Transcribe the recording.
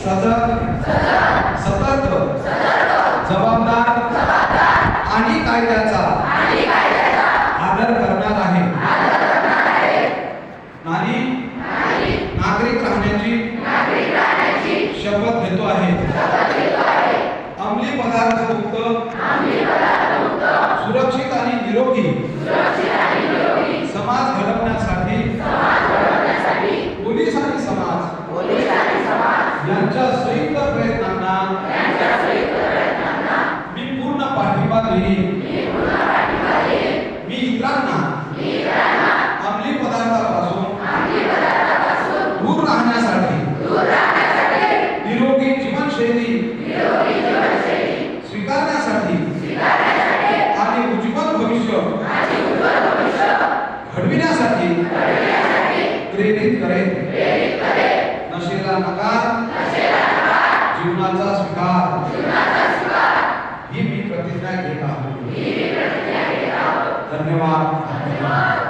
सजग, सतर्क, जबाबदार आणि कायद्याचा आदर करणार आहे आणि नागरिक राहण्याची शपथ घेतो आहे. अंमली पदार्थ मुक्त, सुरक्षित आणि निरोगी समाज घडवण्यासाठी पोलीस आणि समाज यांच्या संयुक्त प्रयत्नांना मी पूर्ण पाठिंबा देईन. मी इतरांना अंमली पदार्थापासून दूर राहण्यासाठी निरोगी जीवनशैली स्वीकारण्यासाठी आणि उज्ज्वल भविष्य घडविण्यासाठी प्रेरित करेन. नशेला नकार, जीवनाचा स्वीकार ही मी प्रतिज्ञा घेत आहोत. धन्यवाद.